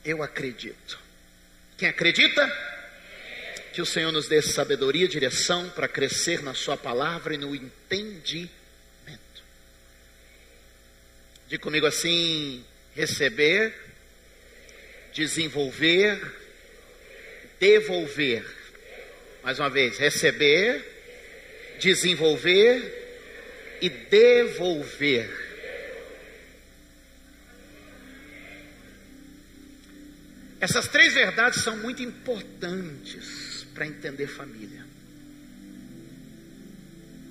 Eu acredito. Quem acredita? Que o Senhor nos dê sabedoria e direção para crescer na sua palavra e no entendimento. Diga comigo assim: receber, desenvolver, devolver. Mais uma vez: receber, desenvolver e devolver. Essas três verdades são muito importantes para entender família.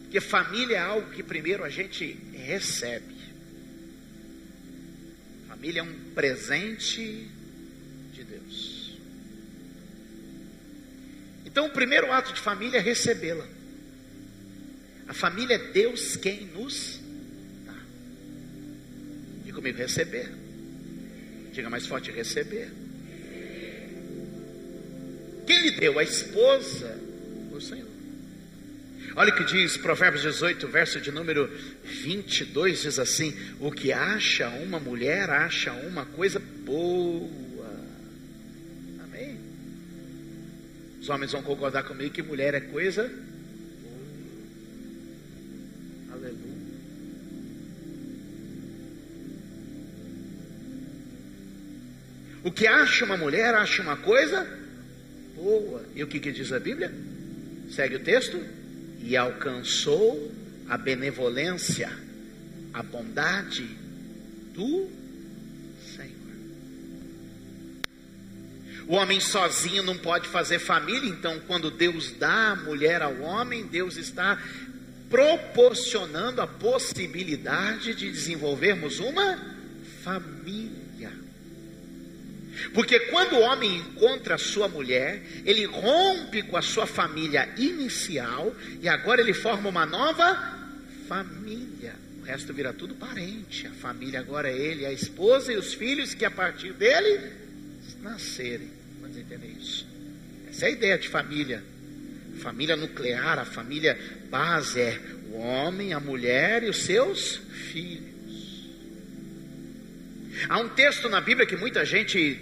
Porque família é algo que primeiro a gente recebe. Família é um presente de Deus. Então o primeiro ato de família é recebê-la. A família é Deus quem nos dá. Diga comigo: receber. Diga mais forte: receber. Quem lhe deu? A esposa, o Senhor. Olha o que diz Provérbios 18, verso de número 22, diz assim: o que acha uma mulher, acha uma coisa boa. Amém? Os homens vão concordar comigo que mulher é coisa boa. Aleluia. O que acha uma mulher, acha uma coisa boa. E o que diz a Bíblia? Segue o texto: e alcançou a benevolência, a bondade do Senhor. O homem sozinho não pode fazer família. Então quando Deus dá a mulher ao homem, Deus está proporcionando a possibilidade de desenvolvermos uma família. Porque quando o homem encontra a sua mulher, ele rompe com a sua família inicial e agora ele forma uma nova família. O resto vira tudo parente. A família agora é ele, a esposa e os filhos que a partir dele nascerem. Vamos entender isso? Essa é a ideia de família. Família nuclear, a família base é o homem, a mulher e os seus filhos. Há um texto na Bíblia que muita gente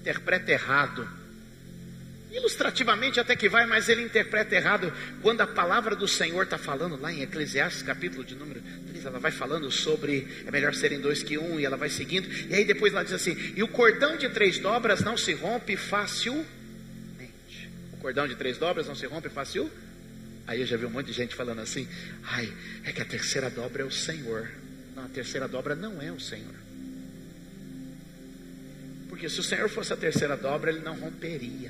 interpreta errado. Ilustrativamente até que vai, mas ele interpreta errado. Quando a palavra do Senhor está falando lá em Eclesiastes, capítulo de número 3, ela vai falando sobre é melhor serem dois que um, e ela vai seguindo. E aí depois ela diz assim: e o cordão de 3 dobras não se rompe facilmente. O cordão de 3 dobras não se rompe facilmente. Aí eu já vi um monte de gente falando assim: ai, é que a terceira dobra é o Senhor. Não, a terceira dobra não é o Senhor. Porque se o Senhor fosse a terceira dobra, ele não romperia.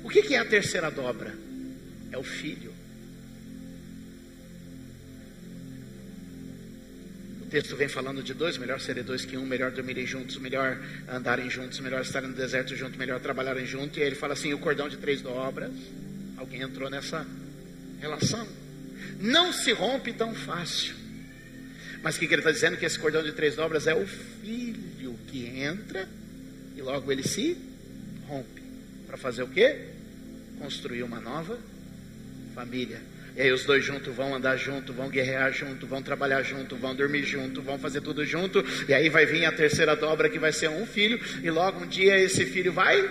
O que é a terceira dobra? É o filho. O texto vem falando de dois: melhor serem dois que um, melhor dormirem juntos, melhor andarem juntos, melhor estarem no deserto juntos, melhor trabalharem juntos. E aí ele fala assim: o cordão de 3 dobras. Alguém entrou nessa relação. Não se rompe tão fácil. Mas o que ele está dizendo? Que esse cordão de 3 dobras é o filho que entra e logo ele se rompe. Para fazer o quê? Construir uma nova família. E aí os dois juntos vão andar junto, vão guerrear junto, vão trabalhar junto, vão dormir junto, vão fazer tudo junto. E aí vai vir a terceira dobra, que vai ser um filho. E logo um dia esse filho vai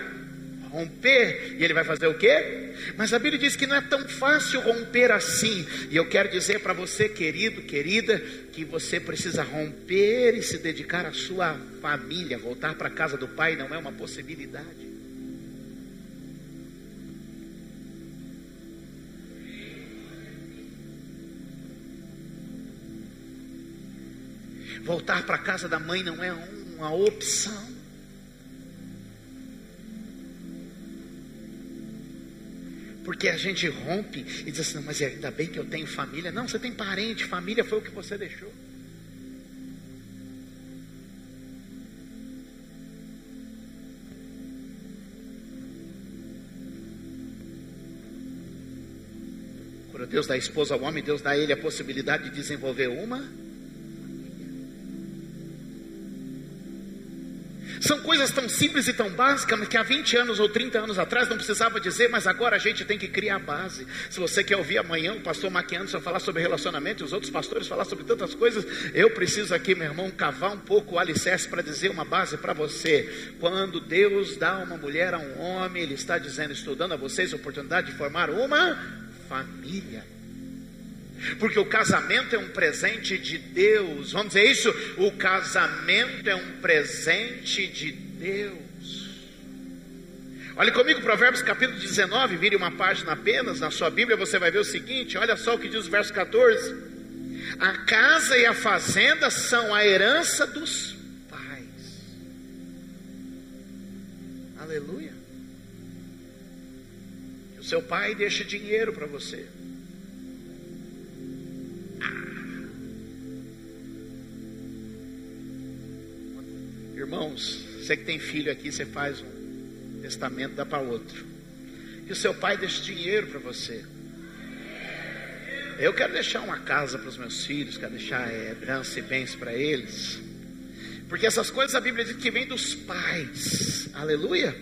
romper. E ele vai fazer o quê? Mas a Bíblia diz que não é tão fácil romper assim. E eu quero dizer para você, querido, querida, que você precisa romper e se dedicar à sua família. Voltar para a casa do Pai não é uma possibilidade. Voltar para a casa da mãe não é uma opção. Porque a gente rompe e diz assim: não, mas ainda bem que eu tenho família. Não, você tem parente, família foi o que você deixou. Quando Deus dá a esposa ao homem, Deus dá a ele a possibilidade de desenvolver uma família. São coisas tão simples e tão básicas que há 20 anos ou 30 anos atrás não precisava dizer, mas agora a gente tem que criar a base. Se você quer ouvir amanhã o pastor Maquiano falar sobre relacionamento e os outros pastores falar sobre tantas coisas, eu preciso aqui, meu irmão, cavar um pouco o alicerce para dizer uma base para você. Quando Deus dá uma mulher a um homem, Ele está dizendo, estou dando a vocês a oportunidade de formar uma família. Porque o casamento é um presente de Deus. Vamos dizer isso? O casamento é um presente de Deus. Olhe comigo Provérbios capítulo 19. Vire uma página apenas na sua Bíblia. Você vai ver o seguinte. Olha só o que diz o verso 14. A casa e a fazenda são a herança dos pais. Aleluia. O seu pai deixa dinheiro para você. Irmãos, você que tem filho aqui, você faz um testamento, dá para outro. E o seu pai deixa dinheiro para você. Eu quero deixar uma casa para os meus filhos, quero deixar herança e bens para eles. Porque essas coisas a Bíblia diz que vem dos pais. Aleluia.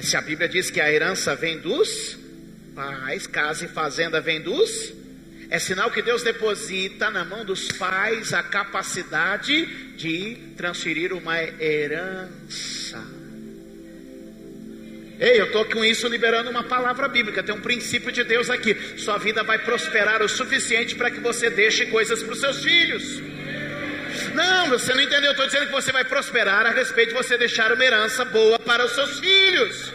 Se a Bíblia diz que a herança vem dos pais, casa e fazenda vem dos... É sinal que Deus deposita na mão dos pais a capacidade de transferir uma herança. Ei, eu estou com isso liberando uma palavra bíblica. Tem um princípio de Deus aqui. Sua vida vai prosperar o suficiente para que você deixe coisas para os seus filhos. Não, você não entendeu. Eu estou dizendo que você vai prosperar a respeito de você deixar uma herança boa para os seus filhos.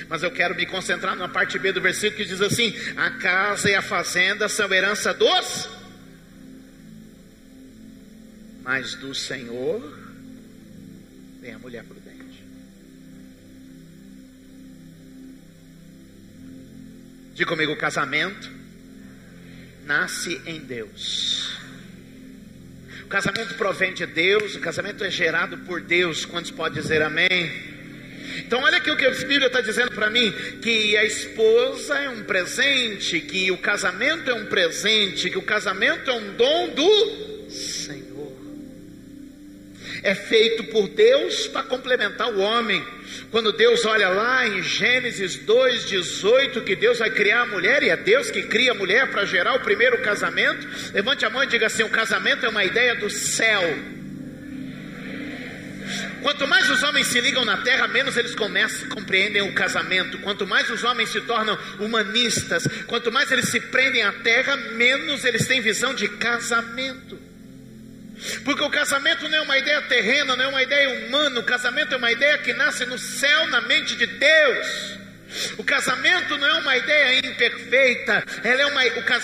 Mas eu quero me concentrar na parte B do versículo que diz assim: a casa e a fazenda são herança dos, mas do Senhor vem a mulher prudente. Diga comigo, o casamento nasce em Deus. O casamento provém de Deus, o casamento é gerado por Deus. Quantos podem dizer amém? Então olha aqui o que a Bíblia está dizendo para mim, que a esposa é um presente, que o casamento é um presente, que o casamento é um dom do Senhor. É feito por Deus para complementar o homem. Quando Deus olha lá em Gênesis 2:18, que Deus vai criar a mulher, e é Deus que cria a mulher para gerar o primeiro casamento. Levante a mão e diga assim: o casamento é uma ideia do céu. Quanto mais os homens se ligam na terra, menos eles compreendem o casamento. Quanto mais os homens se tornam humanistas, quanto mais eles se prendem à terra, menos eles têm visão de casamento. Porque o casamento não é uma ideia terrena, não é uma ideia humana. O casamento é uma ideia que nasce no céu, na mente de Deus. O casamento não é uma ideia imperfeita.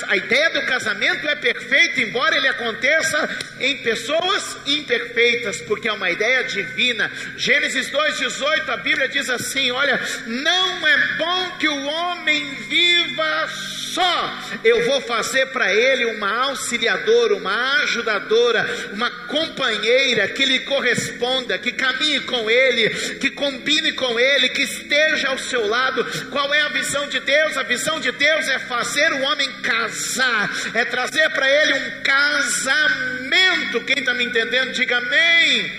A ideia do casamento é perfeita, embora ele aconteça em pessoas imperfeitas, porque é uma ideia divina. Gênesis 2:18, a Bíblia diz assim: olha, não é bom que o homem viva só. Eu vou fazer para ele uma auxiliadora, uma ajudadora, uma companheira que lhe corresponda, que caminhe com ele, que combine com ele, que esteja ao seu lado. Qual é a visão de Deus? A visão de Deus é fazer o homem casar, é trazer para ele um casamento. Quem está me entendendo, diga amém.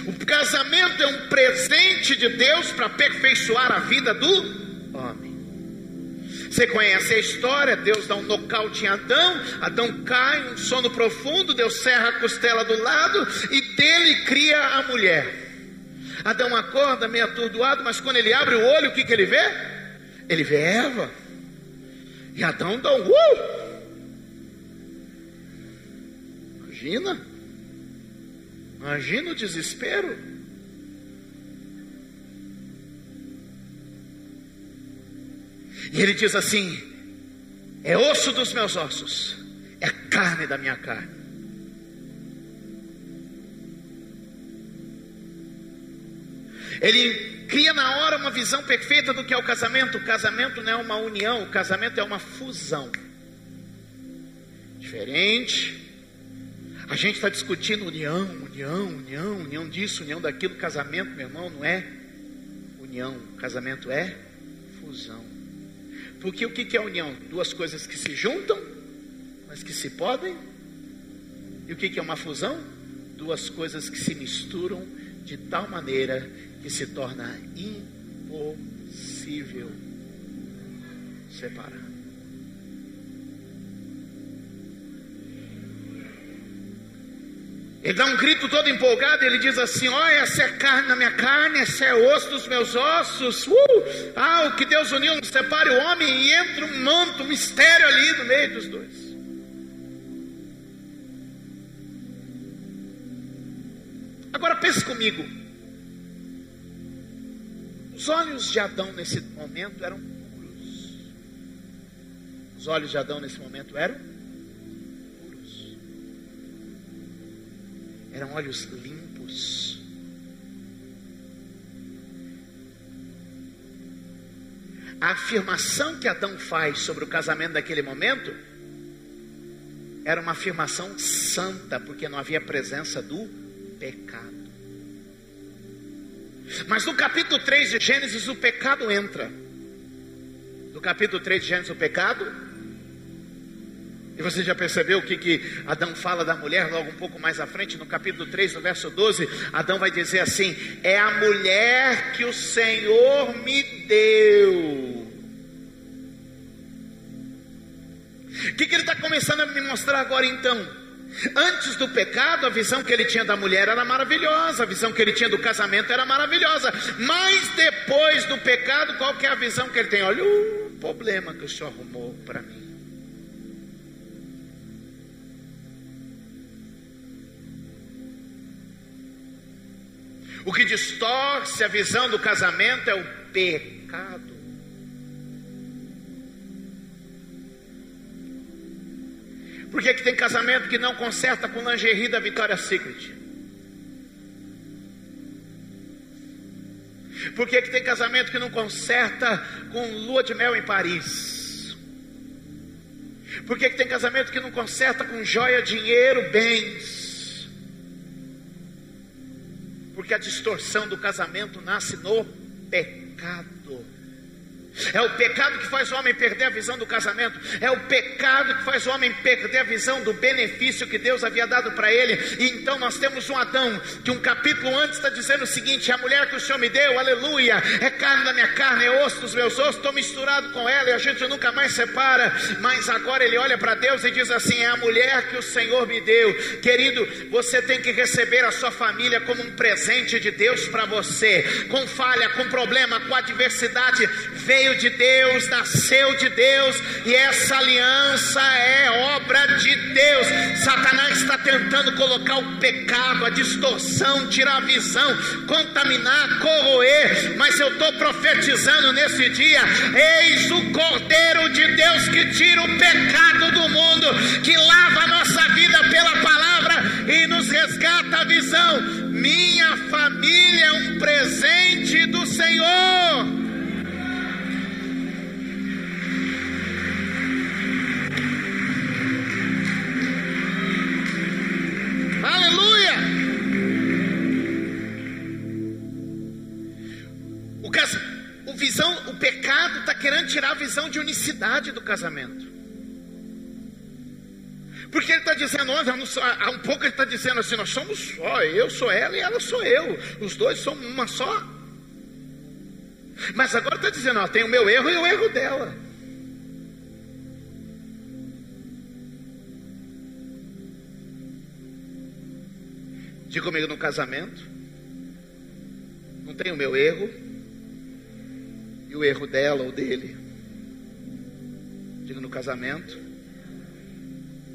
O casamento é um presente de Deus para aperfeiçoar a vida do homem. Você conhece a história, Deus dá um nocaute em Adão, Adão cai, um sono profundo, Deus serra a costela do lado e dele cria a mulher. Adão acorda meio atordoado, mas quando ele abre o olho, o que ele vê? Ele vê Eva. E Adão dá um Imagina o desespero. E ele diz assim: é osso dos meus ossos, é carne da minha carne. Ele cria na hora uma visão perfeita do que é o casamento. O casamento não é uma união, o casamento é uma fusão. Diferente. A gente está discutindo união disso, união daquilo. Casamento, meu irmão, não é união. Casamento é fusão. Porque o que é união? Duas coisas que se juntam, mas que se podem E o que é uma fusão? Duas coisas que se misturam de tal maneira que se torna impossível separar. Ele dá um grito todo empolgado, ele diz assim: ó, essa é carne da minha carne, essa é osso dos meus ossos. O que Deus uniu não separe o homem. E entra um manto, um mistério ali no meio dos dois. Agora pense comigo. Os olhos de Adão nesse momento eram puros. Os olhos de Adão nesse momento eram puros. Eram olhos limpos. A afirmação que Adão faz sobre o casamento daquele momento era uma afirmação santa, porque não havia presença do pecado. Mas no capítulo 3 de Gênesis o pecado entra. No capítulo 3 de Gênesis o pecado. E você já percebeu o que Adão fala da mulher logo um pouco mais à frente? No capítulo 3, no verso 12, Adão vai dizer assim: é a mulher que o Senhor me deu. O que ele está começando a me mostrar agora então? Antes do pecado, a visão que ele tinha da mulher era maravilhosa, a visão que ele tinha do casamento era maravilhosa. Mas depois do pecado, qual que é a visão que ele tem? Olha o problema que o Senhor arrumou para mim. O que distorce a visão do casamento é o pecado. Por que tem casamento que não conserta com lingerie da Victoria's Secret? Por que tem casamento que não conserta com lua de mel em Paris? Por que tem casamento que não conserta com joia, dinheiro, bens? Porque a distorção do casamento nasce no pecado. É o pecado que faz o homem perder a visão do casamento. É o pecado que faz o homem perder a visão do benefício que Deus havia dado para ele. E então nós temos um Adão que um capítulo antes está dizendo o seguinte: a mulher que o Senhor me deu, aleluia, é carne da minha carne, é osso dos meus ossos, estou misturado com ela e a gente nunca mais separa. Mas agora ele olha para Deus e diz assim: é a mulher que o Senhor me deu. Querido, você tem que receber a sua família como um presente de Deus para você. Com falha, com problema, com adversidade, veio de Deus, nasceu de Deus, e essa aliança é obra de Deus. Satanás está tentando colocar o pecado, a distorção, tirar a visão, contaminar, corroer, mas eu estou profetizando nesse dia: eis o Cordeiro de Deus que tira o pecado do mundo, que lava a nossa vida pela palavra e nos resgata a visão. Minha família é um presente do Senhor. Aleluia! O pecado está querendo tirar a visão de unicidade do casamento. Porque ele está dizendo, há um pouco ele está dizendo assim: nós somos só, eu sou ela e ela sou eu, os dois somos uma só. Mas agora está dizendo, tem o meu erro e o erro dela. Diga comigo: no casamento não tem o meu erro e o erro dela ou dele. Diga: no casamento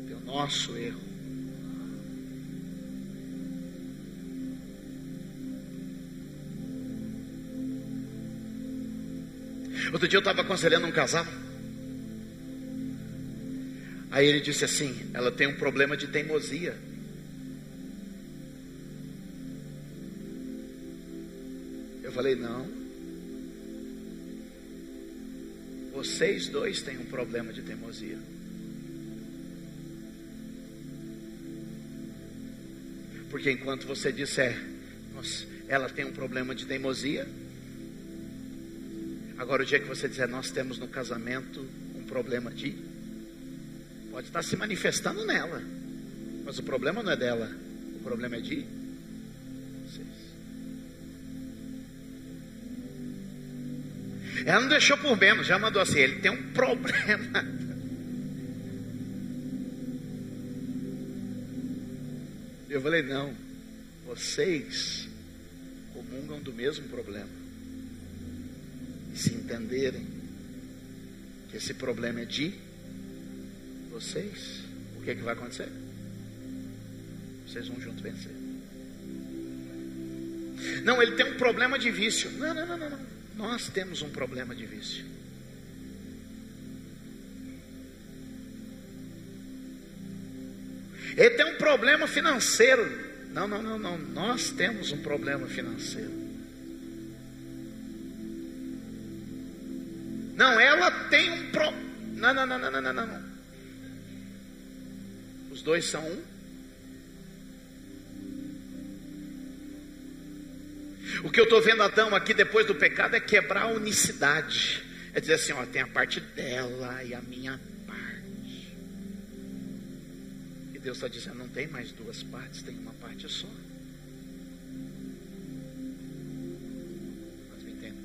tem o nosso erro. Outro dia eu estava aconselhando um casal. Aí ele disse assim: ela tem um problema de teimosia. Eu falei: não, vocês dois têm um problema de teimosia. Porque enquanto você disser, ela tem um problema de teimosia, agora o dia que você disser, nós temos no casamento um problema de, pode estar se manifestando nela, Mas o problema não é dela, o problema é de vocês. Ela não deixou por menos, já mandou assim, ele tem um problema. Eu falei, não, vocês comungam do mesmo problema. E se entenderem que esse problema é de vocês, o que é que vai acontecer? Vocês vão juntos vencer. Não, ele tem um problema de vício. Não. Nós temos um problema de vício. Ele tem um problema financeiro. Não. Nós temos um problema financeiro. Não, ela tem um problema. Não. Os dois são um. O que eu estou vendo Adão aqui depois do pecado é quebrar a unicidade. É dizer assim, ó, tem a parte dela e a minha parte. E Deus está dizendo, não tem mais duas partes, tem uma parte só. Mas me entendem?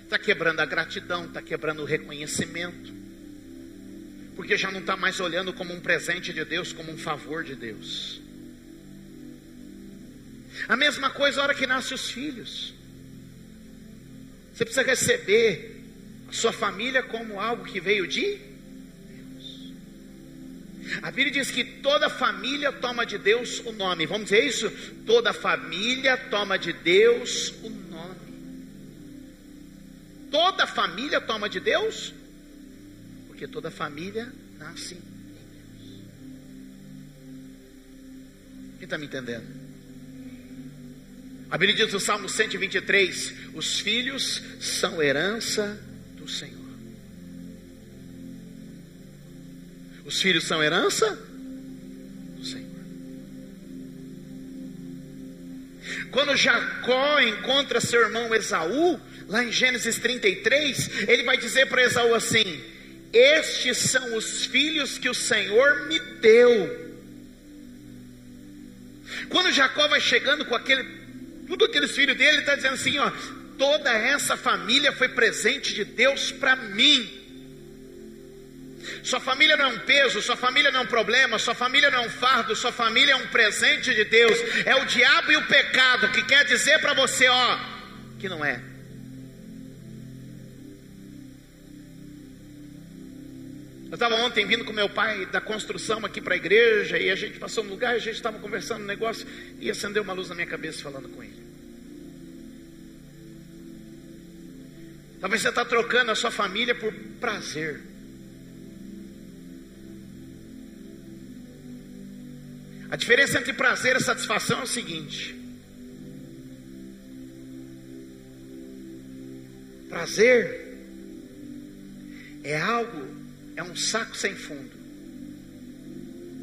Está quebrando a gratidão, está quebrando o reconhecimento. Porque já não está mais olhando como um presente de Deus, como um favor de Deus. A mesma coisa a hora que nascem os filhos. Você precisa receber a sua família como algo que veio de Deus. A Bíblia diz que toda família toma de Deus o nome. Vamos dizer isso? Toda família toma de Deus o nome. Toda família toma de Deus, porque toda família nasce em Deus. Quem está me entendendo? A Bíblia diz no Salmo 123, os filhos são herança do Senhor. Os filhos são herança do Senhor. Quando Jacó encontra seu irmão Esaú, lá em Gênesis 33, ele vai dizer para Esaú assim: estes são os filhos que o Senhor me deu. Quando Jacó vai chegando com tudo aqueles filhos dele, ele está dizendo assim, ó, toda essa família foi presente de Deus para mim. Sua família não é um peso, sua família não é um problema, sua família não é um fardo, sua família é um presente de Deus. É o diabo e o pecado que quer dizer para você, ó, que não é. Eu estava ontem vindo com meu pai da construção aqui para a igreja, e a gente passou num lugar, e a gente estava conversando um negócio, e acendeu uma luz na minha cabeça falando com ele. Talvez você está trocando a sua família por prazer. A diferença entre prazer e satisfação é o seguinte: prazer é algo, é um saco sem fundo.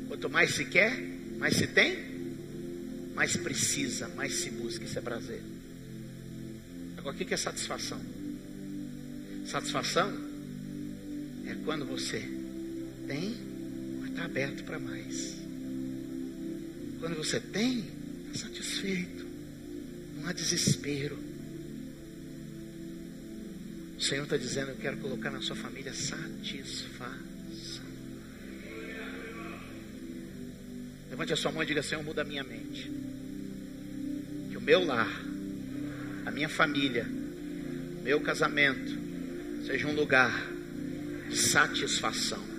Quanto mais se quer, mais se tem, mais precisa, mais se busca. Isso é prazer. Agora, o que é satisfação? Satisfação é quando você tem, mas está aberto para mais. Quando você tem, está satisfeito, não há desespero. O Senhor está dizendo, eu quero colocar na sua família satisfação. Levante a sua mão e diga, Senhor, muda a minha mente. Que o meu lar, a minha família, meu casamento, seja um lugar de satisfação.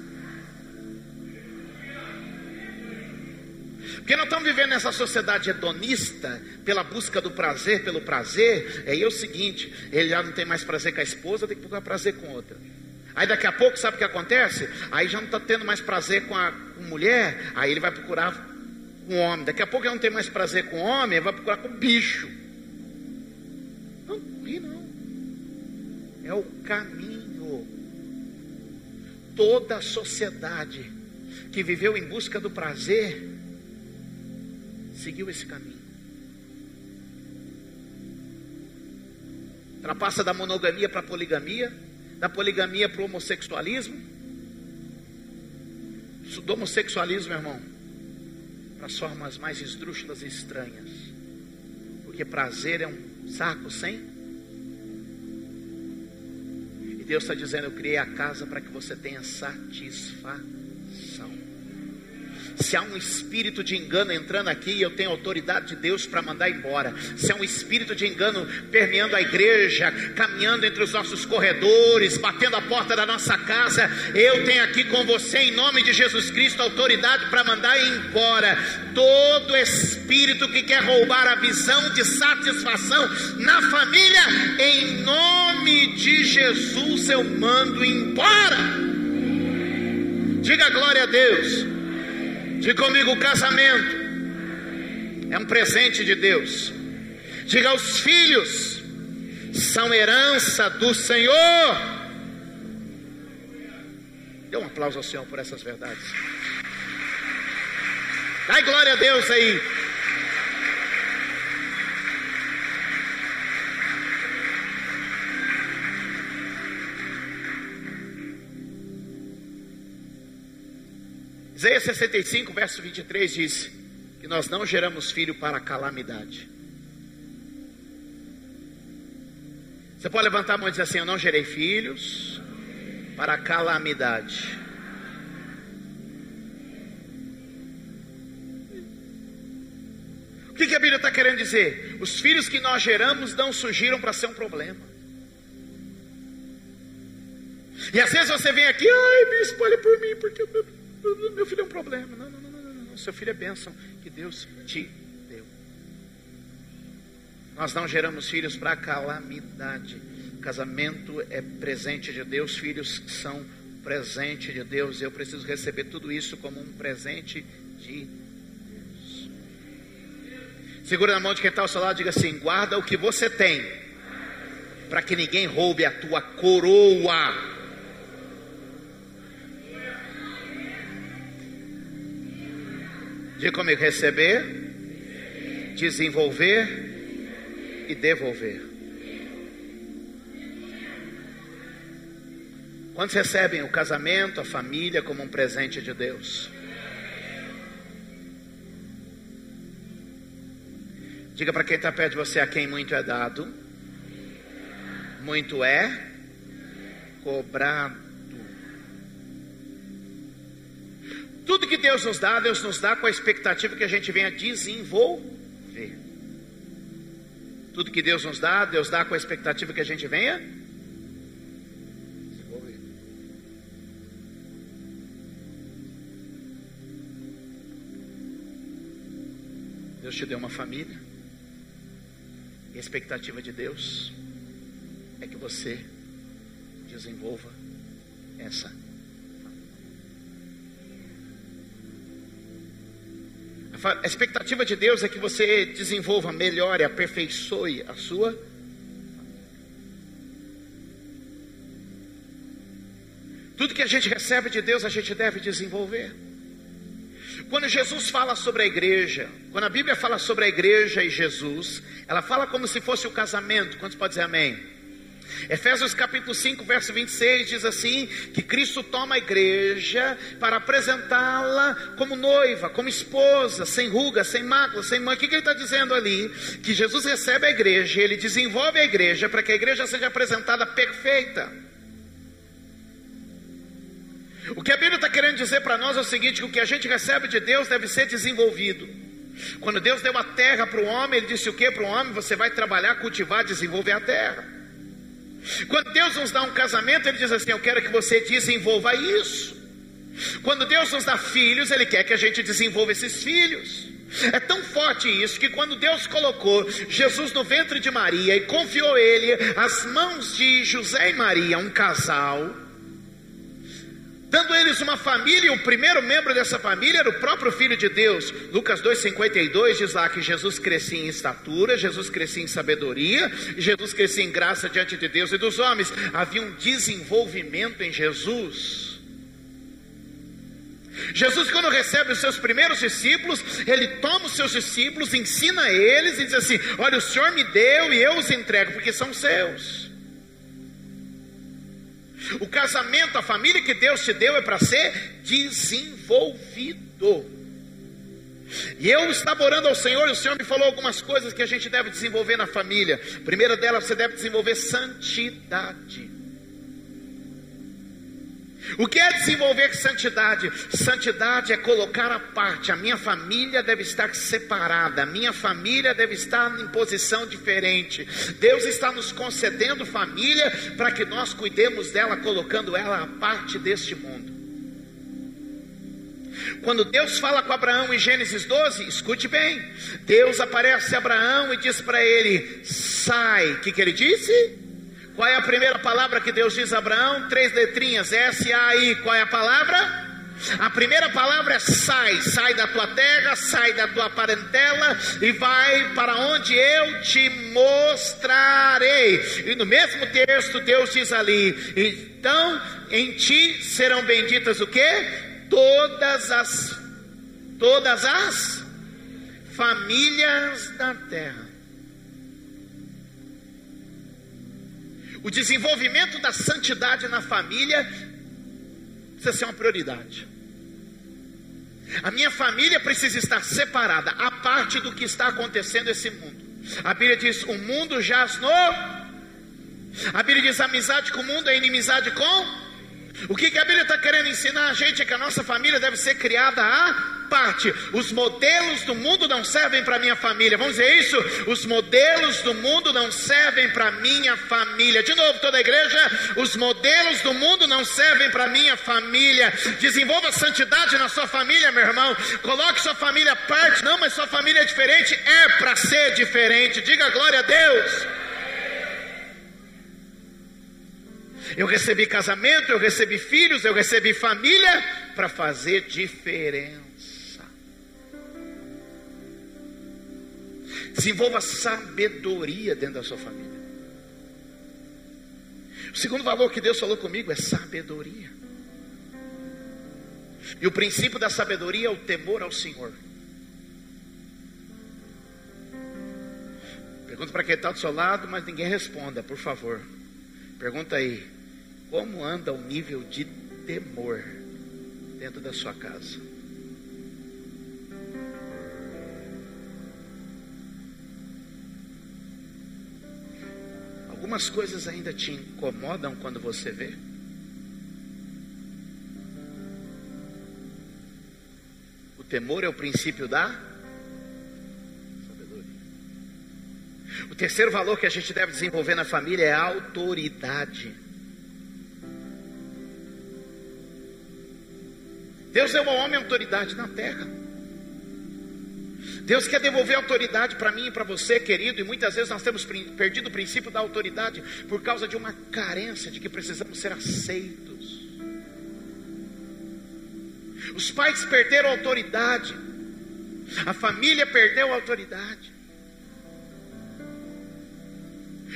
Porque nós estamos vivendo nessa sociedade hedonista, pela busca do prazer, pelo prazer. Aí é o seguinte, ele já não tem mais prazer com a esposa, tem que procurar prazer com outra. Aí daqui a pouco, sabe o que acontece? Aí já não está tendo mais prazer com a mulher, aí ele vai procurar com o homem. Daqui a pouco ele não tem mais prazer com o homem, ele vai procurar com o bicho. Não, não. É o caminho. Toda a sociedade que viveu em busca do prazer seguiu esse caminho. Ela passa da monogamia para a poligamia, da poligamia para o homossexualismo. Do homossexualismo, meu irmão, das formas mais esdrúxulas e estranhas. Porque prazer é um saco sem. E Deus está dizendo: eu criei a casa para que você tenha satisfação. Se há um espírito de engano entrando aqui, eu tenho autoridade de Deus para mandar embora. Se há um espírito de engano permeando a igreja, caminhando entre os nossos corredores, batendo a porta da nossa casa, eu tenho aqui com você, em nome de Jesus Cristo, autoridade para mandar embora todo espírito que quer roubar a visão de satisfação na família. Em nome de Jesus eu mando embora. Diga glória a Deus. Diga comigo: o casamento é um presente de Deus. Diga: os filhos são herança do Senhor. Dê um aplauso ao Senhor por essas verdades. Dai glória a Deus aí. Isaías 65, verso 23 diz que nós não geramos filho para a calamidade. Você pode levantar a mão e dizer assim: eu não gerei filhos para a calamidade. O que a Bíblia está querendo dizer? Os filhos que nós geramos não surgiram para ser um problema. E às vezes você vem aqui: ai, bispo, olhe por mim, porque meu filho é um problema. Não. Seu filho é bênção que Deus te deu. Nós não geramos filhos para calamidade. O casamento é presente de Deus. Filhos são presente de Deus. Eu preciso receber tudo isso como um presente de Deus. Segura na mão de quem está ao seu lado e diga assim: guarda o que você tem, para que ninguém roube a tua coroa. Diga comigo: receber, desenvolver e devolver. Quantos recebem o casamento, a família como um presente de Deus? Diga para quem está perto de você: a quem muito é dado, muito é cobrado. Tudo que Deus nos dá com a expectativa que a gente venha desenvolver. Tudo que Deus dá com a expectativa que a gente venha desenvolver. Deus te deu uma família, e a expectativa de Deus é que você desenvolva essa família. A expectativa de Deus é que você desenvolva, melhore, aperfeiçoe a sua família. Tudo que a gente recebe de Deus, a gente deve desenvolver. Quando Jesus fala sobre a igreja, quando a Bíblia fala sobre a igreja e Jesus, ela fala como se fosse o casamento. Quantos podem dizer amém? Efésios capítulo 5, verso 26 diz assim, que Cristo toma a igreja para apresentá-la como noiva, como esposa, sem ruga, sem mácula, sem mancha. O que ele está dizendo ali? Que Jesus recebe a igreja, ele desenvolve a igreja para que a igreja seja apresentada perfeita. O que a Bíblia está querendo dizer para nós é o seguinte: que o que a gente recebe de Deus deve ser desenvolvido. Quando Deus deu a terra para o homem, ele disse o que para o homem? Você vai trabalhar, cultivar, desenvolver a terra. Quando Deus nos dá um casamento, ele diz assim: eu quero que você desenvolva isso. Quando Deus nos dá filhos, ele quer que a gente desenvolva esses filhos. É tão forte isso que quando Deus colocou Jesus no ventre de Maria e confiou ele às mãos de José e Maria, um casal, dando eles uma família, e o primeiro membro dessa família era o próprio Filho de Deus. Lucas 2,52 diz lá que Jesus crescia em estatura, Jesus crescia em sabedoria, Jesus crescia em graça diante de Deus e dos homens. Havia um desenvolvimento em Jesus. Jesus, quando recebe os seus primeiros discípulos, ele toma os seus discípulos, ensina eles e diz assim: olha, o Senhor me deu e eu os entrego, porque são seus. O casamento, a família que Deus te deu é para ser desenvolvido. E eu estava orando ao Senhor, e o Senhor me falou algumas coisas que a gente deve desenvolver na família. A primeira delas, você deve desenvolver santidade. O que é desenvolver santidade? Santidade é colocar à parte. A minha família deve estar separada, a minha família deve estar em posição diferente. Deus está nos concedendo família para que nós cuidemos dela, colocando ela à parte deste mundo. Quando Deus fala com Abraão em Gênesis 12, escute bem, Deus aparece a Abraão e diz para ele, sai. O que ele disse? Qual é a primeira palavra que Deus diz a Abraão? 3 letrinhas, S-A-I. Qual é a palavra? A primeira palavra é sai. Sai da tua terra, sai da tua parentela e vai para onde eu te mostrarei. E no mesmo texto Deus diz ali, então em ti serão benditas o quê? Todas as famílias da terra. O desenvolvimento da santidade na família precisa ser uma prioridade. A minha família precisa estar separada, à parte do que está acontecendo nesse mundo. A Bíblia diz, o mundo jaz no... A Bíblia diz, amizade com o mundo é inimizade com... O que a Bíblia está querendo ensinar a gente é que a nossa família deve ser criada à parte. Os modelos do mundo não servem para a minha família. Vamos dizer isso? Os modelos do mundo não servem para a minha família. De novo, toda a igreja, os modelos do mundo não servem para a minha família. Desenvolva santidade na sua família, meu irmão. Coloque sua família à parte. Não, mas sua família é diferente. É para ser diferente. Diga glória a Deus. Eu recebi casamento, eu recebi filhos, eu recebi família para fazer diferença. Desenvolva sabedoria dentro da sua família. O segundo valor que Deus falou comigo é sabedoria. E o princípio da sabedoria é o temor ao Senhor. Pergunta para quem está do seu lado, mas ninguém responda, por favor. Pergunta aí, como anda o nível de temor dentro da sua casa? Algumas coisas ainda te incomodam quando você vê? O temor é o princípio da sabedoria. O terceiro valor que a gente deve desenvolver na família é a autoridade. Deus deu ao homem autoridade na terra. Deus quer devolver autoridade para mim e para você, querido. E muitas vezes nós temos perdido o princípio da autoridade por causa de uma carência de que precisamos ser aceitos. Os pais perderam a autoridade. A família perdeu a autoridade.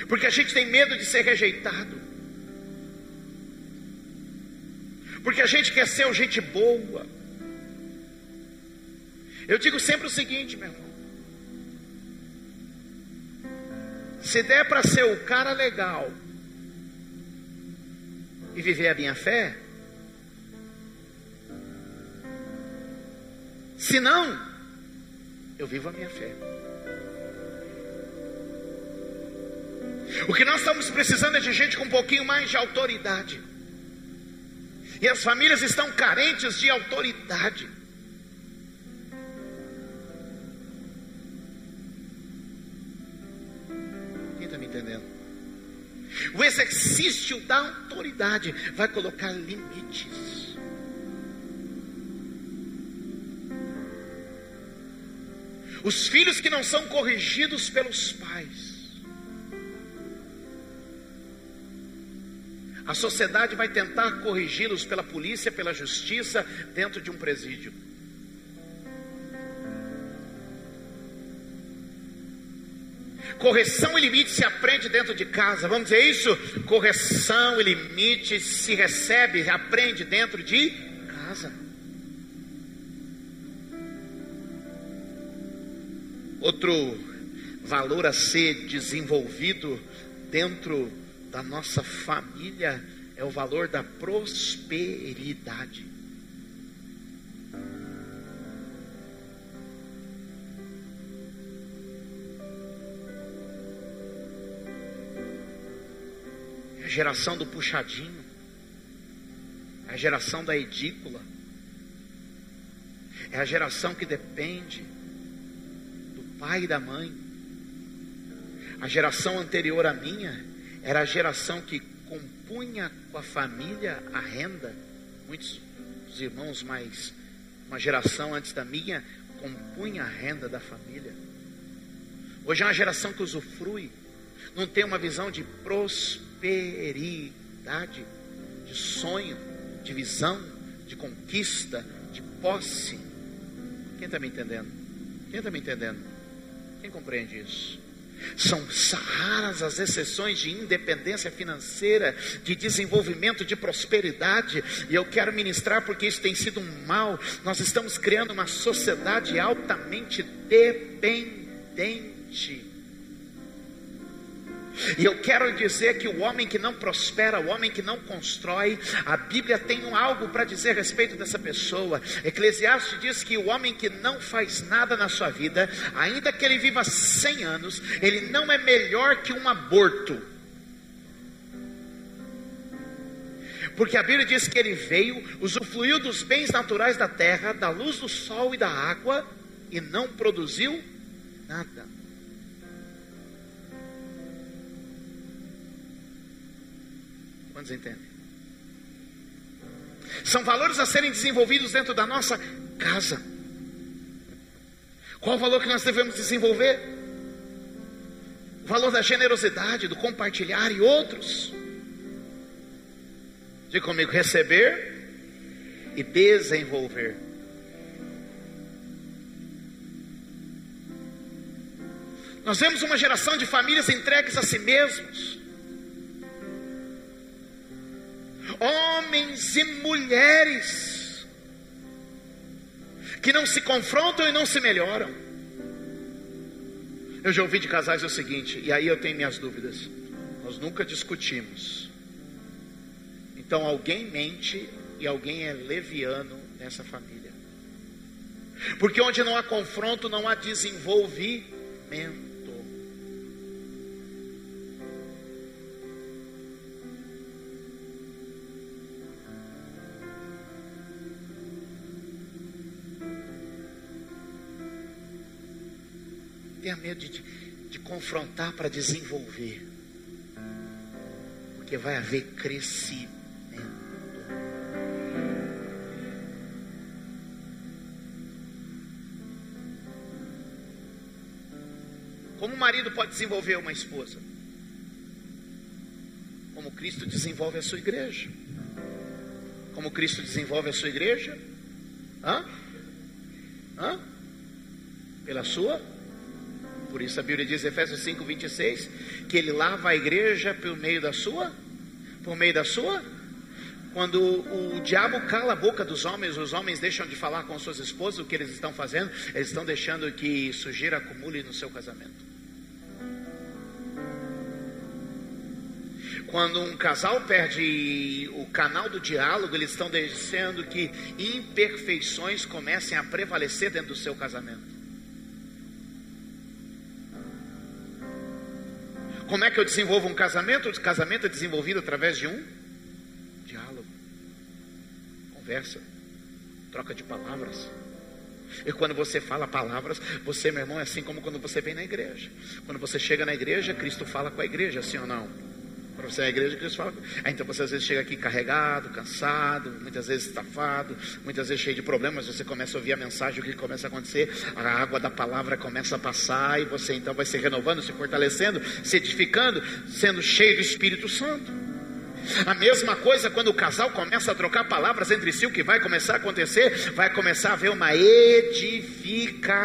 Porque a gente tem medo de ser rejeitado. Porque a gente quer ser gente boa. Eu digo sempre o seguinte, meu irmão. Se der para ser o cara legal e viver a minha fé, se não, eu vivo a minha fé. O que nós estamos precisando é de gente com um pouquinho mais de autoridade. E as famílias estão carentes de autoridade. Quem está me entendendo? O exercício da autoridade vai colocar limites. Os filhos que não são corrigidos pelos pais, a sociedade vai tentar corrigi-los pela polícia, pela justiça, dentro de um presídio. Correção e limite se aprende dentro de casa. Vamos dizer isso? Correção e limite se recebe, aprende dentro de casa. Outro valor a ser desenvolvido dentro da nossa família é o valor da prosperidade. geração do puxadinho, a geração da edícula, é a geração que depende do pai e da mãe. A geração anterior à minha era a geração que compunha com a família a renda. Muitos dos irmãos mais, uma geração antes da minha, compunha a renda da família. Hoje é uma geração que usufrui, não tem uma visão de prosperidade, de sonho, de visão, de conquista, de posse. Quem está me entendendo? Quem está me entendendo? Quem compreende isso? São raras as exceções de independência financeira, de desenvolvimento, de prosperidade. E eu quero ministrar porque isso tem sido um mal. Nós estamos criando uma sociedade altamente dependente. E eu quero dizer que o homem que não prospera, o homem que não constrói, a Bíblia tem algo para dizer a respeito dessa pessoa. Eclesiastes diz que o homem que não faz nada na sua vida, ainda que ele viva 100 anos, ele não é melhor que um aborto. Porque a Bíblia diz que ele veio, usufruiu dos bens naturais da terra, da luz do sol e da água, e não produziu nada. Quantos entendem? São valores a serem desenvolvidos dentro da nossa casa. Qual o valor que nós devemos desenvolver? O valor da generosidade, do compartilhar e outros. Diga comigo: receber e desenvolver. Nós vemos uma geração de famílias entregues a si mesmos. Homens e mulheres que não se confrontam e não se melhoram. Eu já ouvi de casais o seguinte, e aí eu tenho minhas dúvidas: nós nunca discutimos, então alguém mente e alguém é leviano nessa família. Porque onde não há confronto, não há desenvolvimento. Tenha medo de confrontar para desenvolver, porque vai haver crescimento. Como o marido pode desenvolver uma esposa? Como Cristo desenvolve a sua igreja. Como Cristo desenvolve a sua igreja? Pela sua. Por isso a Bíblia diz, Efésios 5:26, que Ele lava a igreja por meio da sua. Quando o diabo cala a boca dos homens, os homens deixam de falar com suas esposas. O que eles estão fazendo? Eles estão deixando que sujeira acumule no seu casamento. Quando um casal perde o canal do diálogo, eles estão deixando que imperfeições comecem a prevalecer dentro do seu casamento. Como é que eu desenvolvo um casamento? O casamento é desenvolvido através de um diálogo, conversa, troca de palavras. E quando você fala palavras, você, meu irmão, é assim como quando você vem na igreja. Quando você chega na igreja, Cristo fala com a igreja, sim ou não? Quando você é na igreja, Cristo fala. Então você às vezes chega aqui carregado, cansado, muitas vezes estafado, muitas vezes cheio de problemas. Você começa a ouvir a mensagem, o que começa a acontecer? A água da palavra começa a passar, e você então vai se renovando, se fortalecendo, se edificando, sendo cheio do Espírito Santo. A mesma coisa quando o casal começa a trocar palavras entre si. O que vai começar a acontecer? Vai começar a haver uma edificação.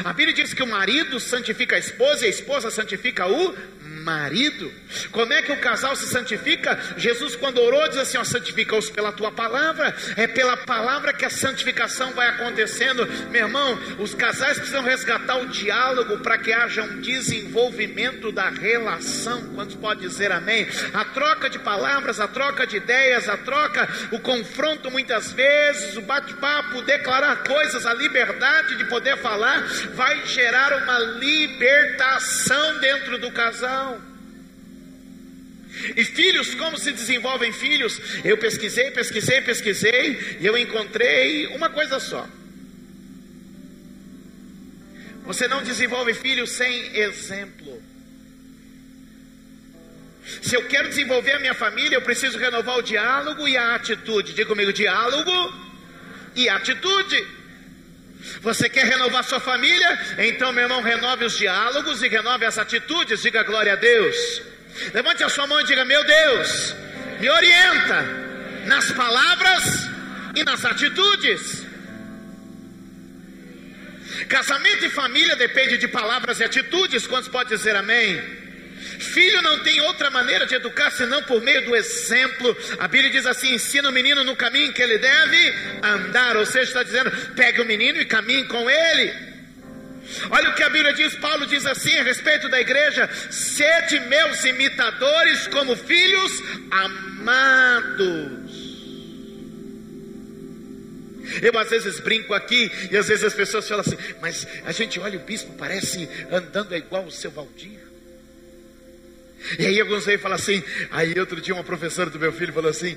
A Bíblia diz que o marido santifica a esposa e a esposa santifica o marido. Como é que o casal se santifica? Jesus, quando orou, diz assim: ó, santifica-os pela tua palavra. É pela palavra que a santificação vai acontecendo. Meu irmão, os casais precisam resgatar o diálogo para que haja um desenvolvimento da relação. Quantos podem dizer amém? A troca de palavras, a troca de ideias, a troca, o confronto muitas vezes, o bate-papo, declarar coisas, a liberdade de poder falar, vai gerar uma libertação dentro do casal. E filhos, como se desenvolvem filhos? Eu pesquisei e eu encontrei uma coisa só: você não desenvolve filhos sem exemplo. Se eu quero desenvolver a minha família, eu preciso renovar o diálogo e a atitude. Diga comigo: diálogo e atitude. Você quer renovar sua família? Então, meu irmão, renove os diálogos e renove as atitudes. Diga glória a Deus. Levante a sua mão e diga: meu Deus, me orienta nas palavras e nas atitudes. Casamento e família depende de palavras e atitudes. Quantos podem dizer amém? Filho não tem outra maneira de educar senão por meio do exemplo. A Bíblia diz assim: ensina o menino no caminho que ele deve andar. Ou seja, está dizendo, pegue o menino e caminhe com ele. Olha o que a Bíblia diz. Paulo diz assim a respeito da igreja: sede meus imitadores como filhos amados. Eu às vezes brinco aqui e às vezes as pessoas falam assim: mas a gente olha o bispo, parece andando igual o seu Valdir. E aí alguns vêm e falam assim. Aí outro dia uma professora do meu filho falou assim: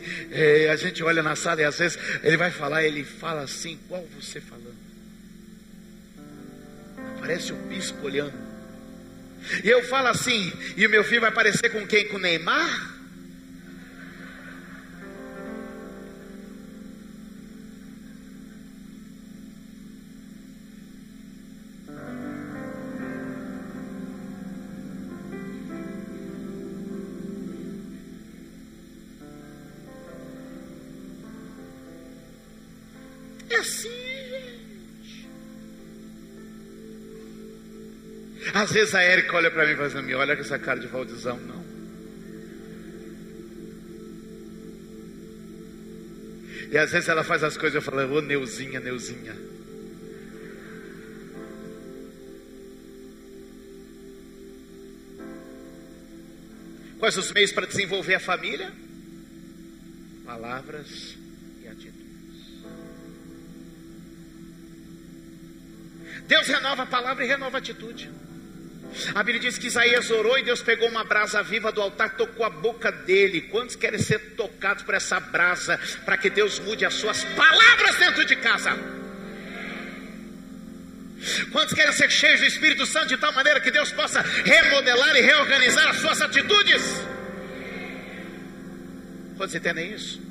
a gente olha na sala e às vezes ele vai falar, ele fala assim igual você falando. Parece o bispo olhando. E eu falo assim: e o meu filho vai parecer com quem? Com o Neymar? É assim, gente. Às vezes a Érica olha para mim e fala assim: me olha com essa cara de Valdizão, não. E às vezes ela faz as coisas e eu falo: ô Neuzinha, Neuzinha. Quais os meios para desenvolver a família? Palavras e atitudes. Deus renova a palavra e renova a atitude. A Bíblia diz que Isaías orou e Deus pegou uma brasa viva do altar, tocou a boca dele. Quantos querem ser tocados por essa brasa, para que Deus mude as suas palavras dentro de casa? Quantos querem ser cheios do Espírito Santo de tal maneira que Deus possa remodelar e reorganizar as suas atitudes? Quantos entendem isso?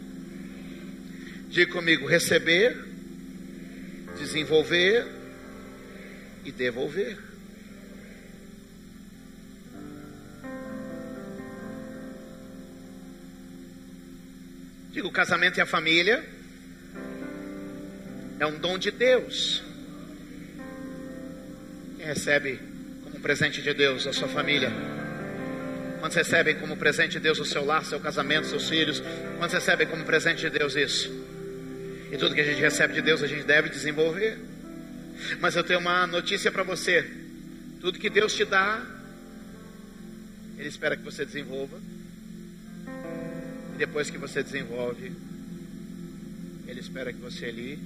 Diga comigo: receber, desenvolver e devolver. Digo, o casamento e a família é um dom de Deus. Quem recebe como presente de Deus a sua família? Quantos recebem como presente de Deus o seu lar, seu casamento, seus filhos? Quantos recebem como presente de Deus isso? E tudo que a gente recebe de Deus a gente deve desenvolver. Mas eu tenho uma notícia para você: tudo que Deus te dá, Ele espera que você desenvolva. E depois que você desenvolve, Ele espera que você lhe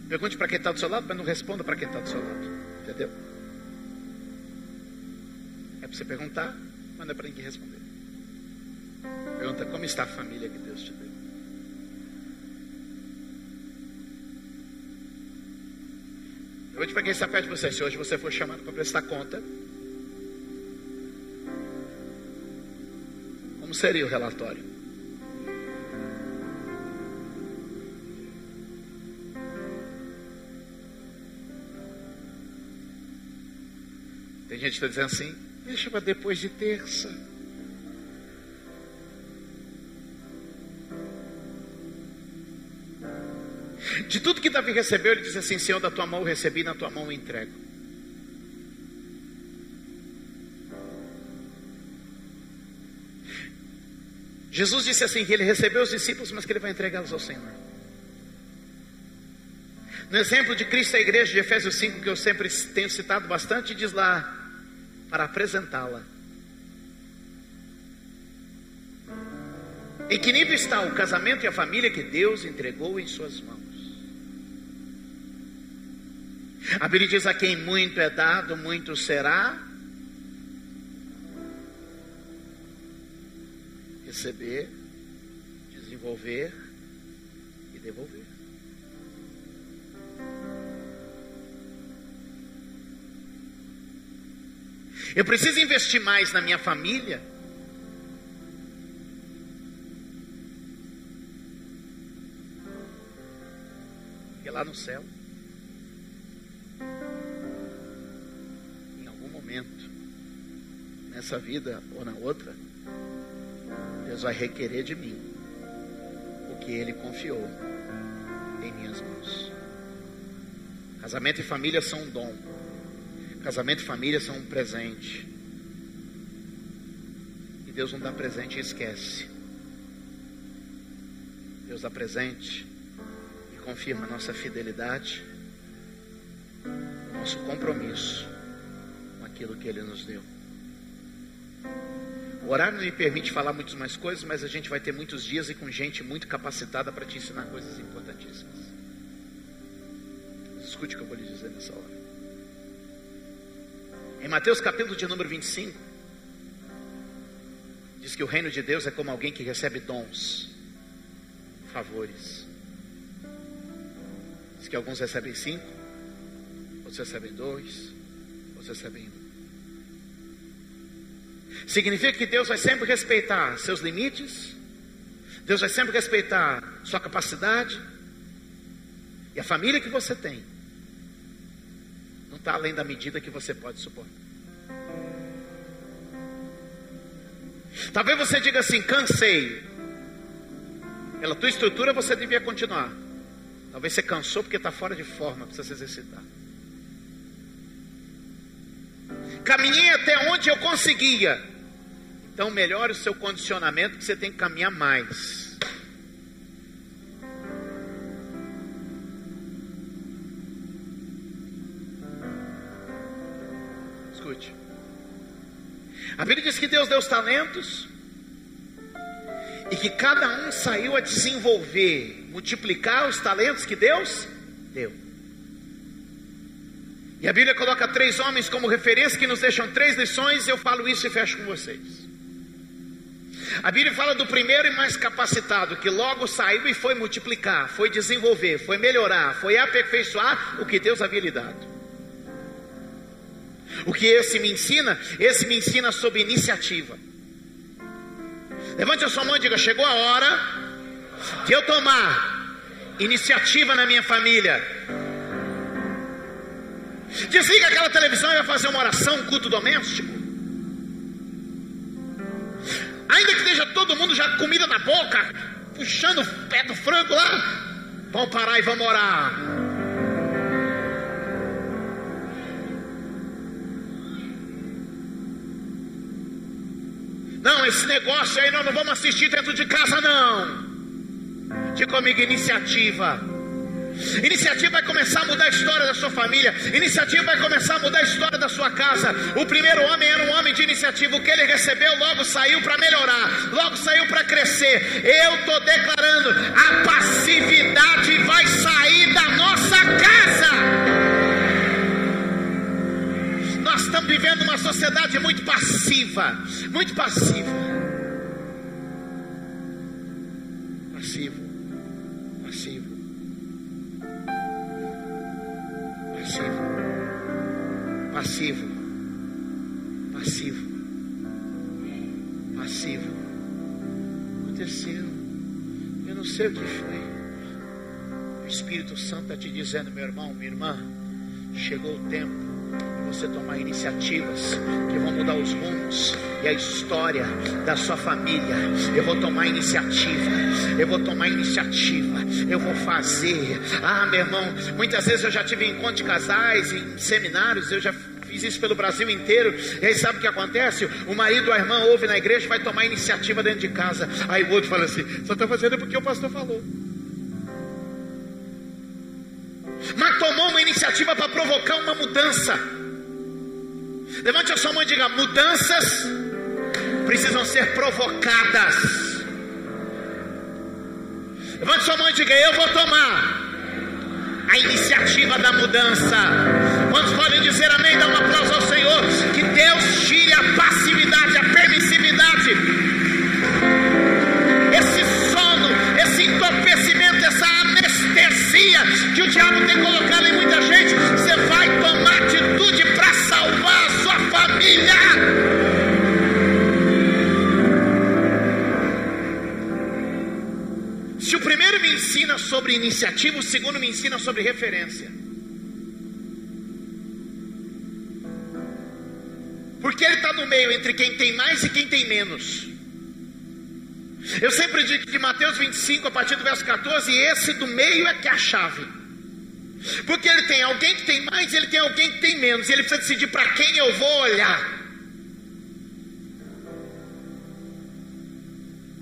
pergunte para quem está do seu lado, mas não responda para quem está do seu lado. Entendeu? É para você perguntar, mas não é para ninguém responder. Pergunta: como está a família que Deus te deu? Pergunte para quem está perto de você: se hoje você for chamado para prestar conta, como seria o relatório? Tem gente que está dizendo assim: deixa para depois de terça. De tudo que Davi recebeu, ele disse assim: Senhor, da tua mão eu recebi, na tua mão eu entrego. Jesus disse assim, que ele recebeu os discípulos, mas que ele vai entregá-los ao Senhor. No exemplo de Cristo, a igreja de Efésios 5, que eu sempre tenho citado bastante, diz lá: para apresentá-la Em que nível está o casamento e a família que Deus entregou em suas mãos? A Bíblia diz: a quem muito é dado, muito será receber, desenvolver e devolver. Eu preciso investir mais na minha família, porque lá no céu, em algum momento, nessa vida ou na outra, Deus vai requerer de mim o que Ele confiou em minhas mãos. Casamento e família são um dom. Casamento e família são um presente. E Deus não dá presente e esquece. Deus dá presente e confirma a nossa fidelidade, o nosso compromisso com aquilo que Ele nos deu. O horário não me permite falar muitas mais coisas, mas a gente vai ter muitos dias e com gente muito capacitada para te ensinar coisas importantíssimas. Mas escute o que eu vou lhe dizer nessa hora. Em Mateus capítulo de número 25, diz que o reino de Deus é como alguém que recebe dons, favores. Diz que alguns recebem 5, outros recebem 2, outros recebem 1. Significa que Deus vai sempre respeitar seus limites, Deus vai sempre respeitar sua capacidade, e a família que você tem não está além da medida que você pode suportar. Talvez você diga assim: cansei. Pela tua estrutura você devia continuar. Talvez você cansou porque está fora de forma, precisa se exercitar. Caminhei até onde eu conseguia. Então melhore o seu condicionamento, que você tem que caminhar mais. Escute. A Bíblia diz que Deus deu os talentos e que cada um saiu a desenvolver, multiplicar os talentos que Deus deu. E a Bíblia coloca 3 homens como referência que nos deixam 3 lições, e eu falo isso e fecho com vocês. A Bíblia fala do primeiro e mais capacitado, que logo saiu e foi multiplicar, foi desenvolver, foi melhorar, foi aperfeiçoar o que Deus havia lhe dado. O que esse me ensina sobre iniciativa. Levante a sua mão e diga: chegou a hora de eu tomar iniciativa na minha família. Desliga aquela televisão e vai fazer uma oração, um culto doméstico. Ainda que esteja todo mundo já com comida na boca, puxando o pé do frango lá, vamos parar e vamos orar. Não, esse negócio aí nós não vamos assistir dentro de casa, não. Diga comigo: iniciativa. Iniciativa vai começar a mudar a história da sua família. Iniciativa vai começar a mudar a história da sua casa. O primeiro homem era um homem de iniciativa. O que ele recebeu logo saiu para melhorar, logo saiu para crescer. Eu estou declarando: a passividade vai sair da nossa casa. Nós estamos vivendo uma sociedade muito passiva. Muito passiva. Passivo. Passivo. Passivo. Passivo. Passivo. Aconteceu. Eu não sei o que foi. O Espírito Santo está te dizendo: meu irmão, minha irmã, chegou o tempo de você tomar iniciativas que vão mudar os rumos e a história da sua família. Eu vou tomar iniciativa. Eu vou tomar iniciativa. Eu vou fazer. Ah, meu irmão, muitas vezes eu já tive encontro de casais, em seminários, eu já fiz isso pelo Brasil inteiro. E aí sabe o que acontece? O marido ou a irmã ouve na igreja e vai tomar iniciativa dentro de casa. Aí o outro fala assim: só está fazendo porque o pastor falou. Mas tomou uma iniciativa para provocar uma mudança. Levante a sua mão e diga: mudanças precisam ser provocadas. Levante sua mão e diga: eu vou tomar a iniciativa da mudança. Quantos podem dizer amém? Dá um aplauso ao Senhor. Que Deus tire a passividade, a permissividade, esse sono, esse entorpecimento, essa anestesia que o diabo tem colocado em muita gente. Você vai tomar atitude para salvar a sua família. Se o primeiro me ensina sobre iniciativa, o segundo me ensina sobre referência. Porque ele está no meio entre quem tem mais e quem tem menos. Eu sempre digo que de Mateus 25, a partir do verso 14, esse do meio é que é a chave. Porque ele tem alguém que tem mais e ele tem alguém que tem menos. E ele precisa decidir para quem eu vou olhar.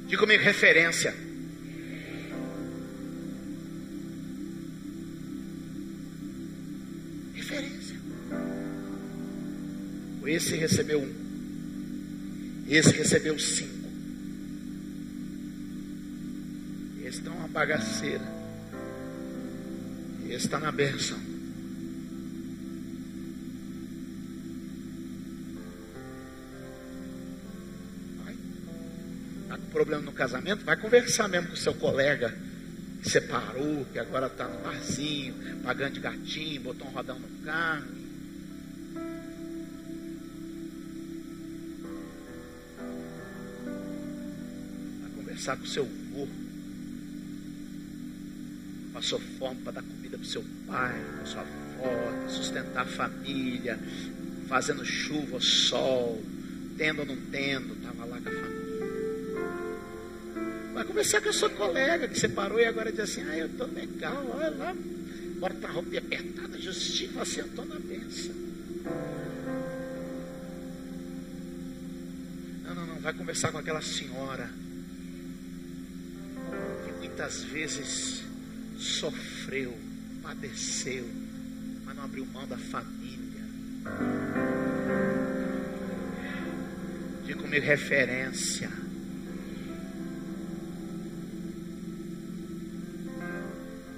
Diga comigo: referência. Referência. Esse recebeu 1. Esse recebeu 5. Esse está uma bagaceira. Esse está na bênção. Está com problema no casamento? Vai conversar mesmo com o seu colega que separou, que agora está no barzinho, pagando de gatinho, botou um rodão no carro. Vai conversar com o seu avô. Passou fome para dar comida para o seu pai, para sua avó, sustentar a família, fazendo chuva ou sol, tendo ou não tendo, estava lá com a família. Vai conversar com a sua colega que separou e agora diz assim: eu estou legal, olha lá, agora está a roupa apertada, justinho, assim, eu estou na bênção. Não, vai conversar com aquela senhora que muitas vezes sofreu, padeceu, mas não abriu mão da família. Diga comigo: referência.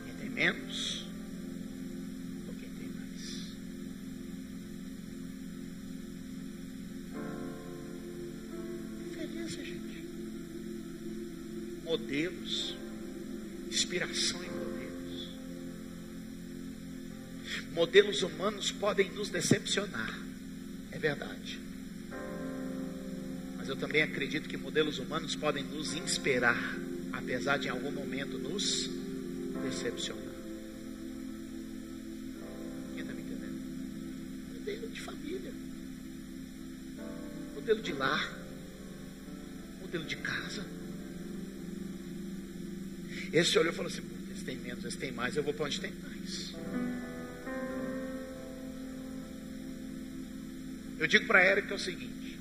Quem tem menos ou quem tem mais? Referência, gente. Modelos, inspiração em modelos. Modelos humanos podem nos decepcionar, é verdade. Mas eu também acredito que modelos humanos podem nos inspirar, apesar de em algum momento nos decepcionar. Quem está me entendendo? Modelo de família, modelo de lar, modelo de casa. Esse olhou e falou assim: esse tem menos, esse tem mais, eu vou para onde tem mais. Eu digo para a Érica o seguinte: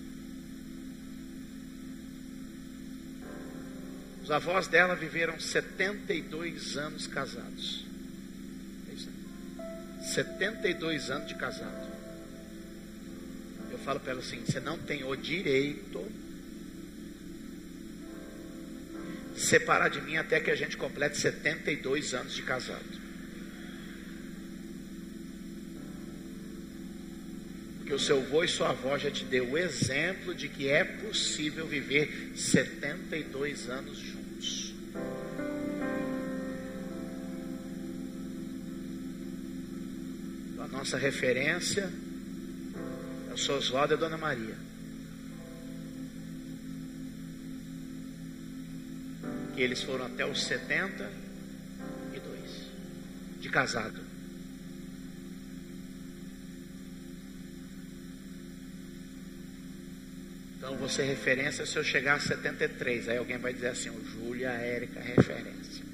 os avós dela viveram 72 anos casados. É isso aí. 72 anos de casado. Eu falo para ela assim: você não tem o direito de separar de mim até que a gente complete 72 anos de casado. Porque o seu avô e sua avó já te deu o exemplo de que é possível viver 72 anos juntos. A nossa referência é o seu Oswaldo e a Dona Maria. Que eles foram até os 72 de casado. Então você é referência se eu chegar a 73. Aí alguém vai dizer assim: o Júlio e a Érica é referência.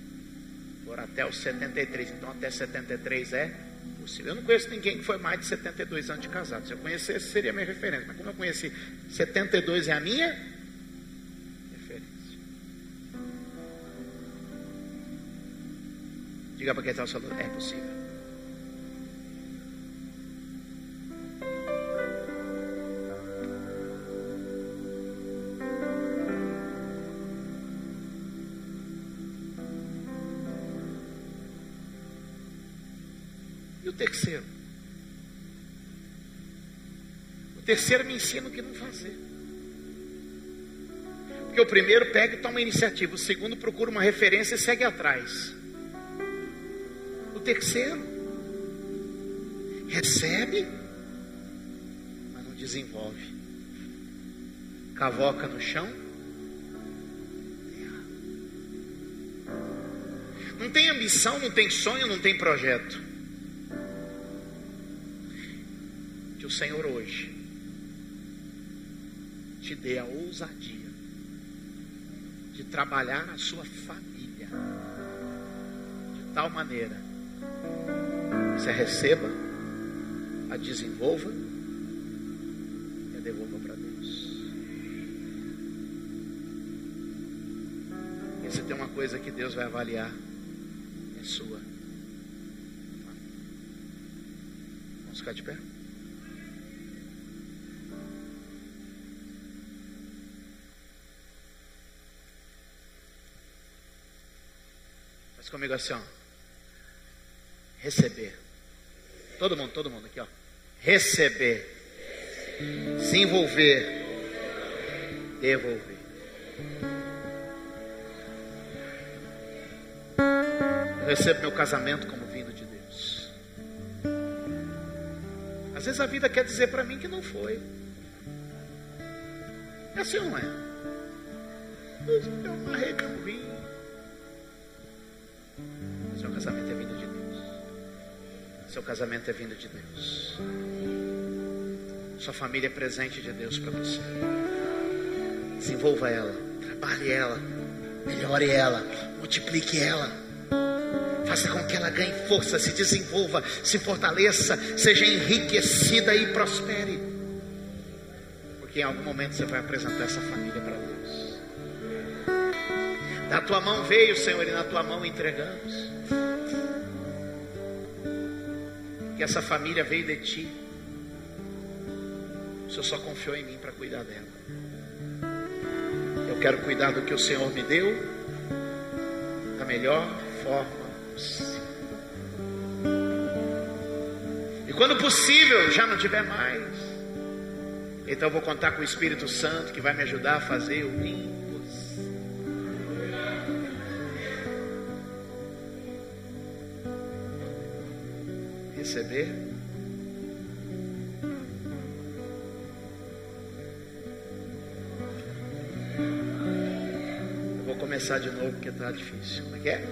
Foram até os 73. Então até 73 é possível. Eu não conheço ninguém que foi mais de 72 anos de casado. Se eu conhecesse, seria a minha referência. Mas como eu conheci, 72 é a minha referência. Diga para quem está ao seu lado: é possível. o terceiro? O terceiro me ensina o que não fazer. Porque o primeiro pega e toma iniciativa. O segundo procura uma referência e segue atrás. O terceiro recebe, mas não desenvolve. Cavoca no chão. Não tem ambição, não tem sonho, não tem projeto. Que o Senhor hoje te dê a ousadia de trabalhar na sua família de tal maneira que você receba, a desenvolva e a devolva para Deus. E se tem uma coisa que Deus vai avaliar, é sua família. Vamos ficar de pé? Faz comigo assim, ó. Receber. Todo mundo aqui, ó. Receber. Se envolver. Devolver. Eu recebo meu casamento como vindo de Deus. Às vezes a vida quer dizer para mim que não foi. É assim ou não é? Eu amarrei meu vinho. Seu casamento é vindo de Deus. Seu casamento é vindo de Deus. Sua família é presente de Deus para você. Desenvolva ela, trabalhe ela, melhore ela, multiplique ela. Faça com que ela ganhe força, se desenvolva, se fortaleça, seja enriquecida e prospere. Porque em algum momento você vai apresentar essa família para Deus. Da tua mão veio, Senhor, e na tua mão entregamos. Que essa família veio de ti. O Senhor só confiou em mim para cuidar dela. Eu quero cuidar do que o Senhor me deu da melhor forma possível. E quando possível, já não tiver mais, então eu vou contar com o Espírito Santo que vai me ajudar a fazer o impossível. Receber. Eu vou começar de novo porque está difícil. Como é que é?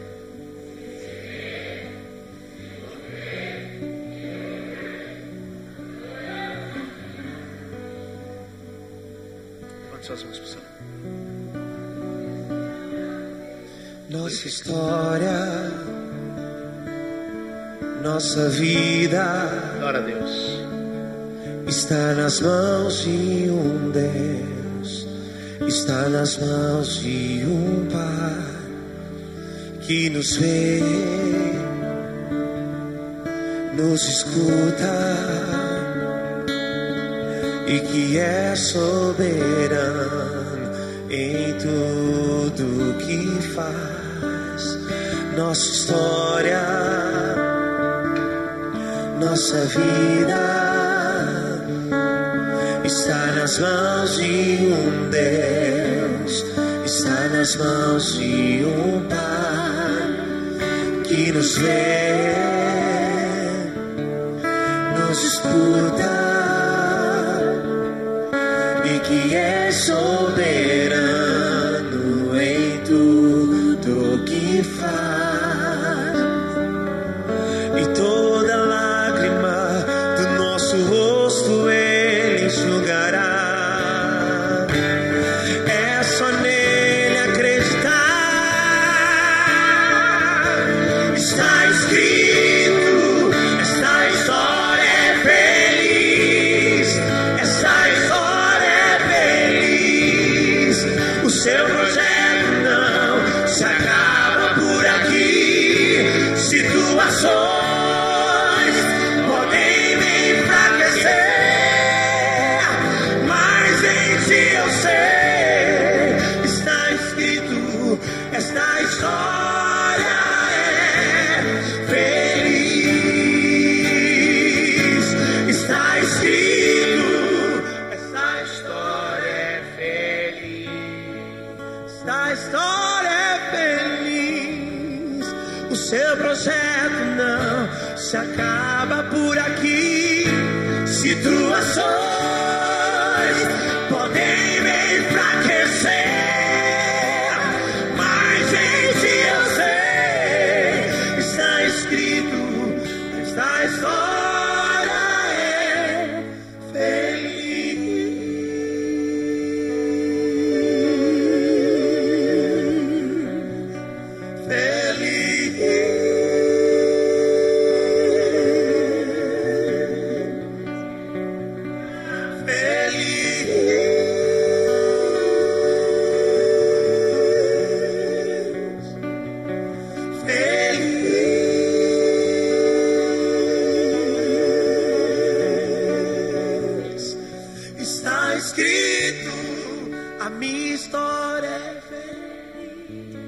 Levante suas mãos para o céu. Nossa história, nossa vida, glória a Deus, está nas mãos de um Deus, está nas mãos de um Pai que nos vê, nos escuta e que é soberano em tudo que faz. Nossa história, nossa vida está nas mãos de um Deus, está nas mãos de um Pai que nos vê, nos escuta e que é soberano em tudo que faz. E toda lágrima do nosso rosto Ele enxugará. É só nele acreditar. Está escrito, esta história é feliz. Essa história é feliz. O seu projeto não se acaba por aqui. Situações podem me enfraquecer, projeto não se acaba por aqui. Situações podem me enfraquecer, mas em ti eu sei, está escrito, esta história é feliz. Está escrito, a minha história é feliz.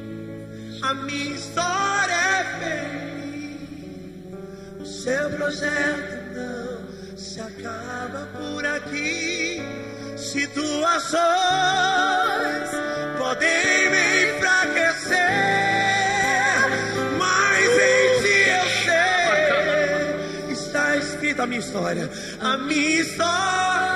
A minha história é feliz. O seu projeto não se acaba por aqui. Situações podem me enfraquecer, mas em ti eu sei, está escrito a minha história. A minha história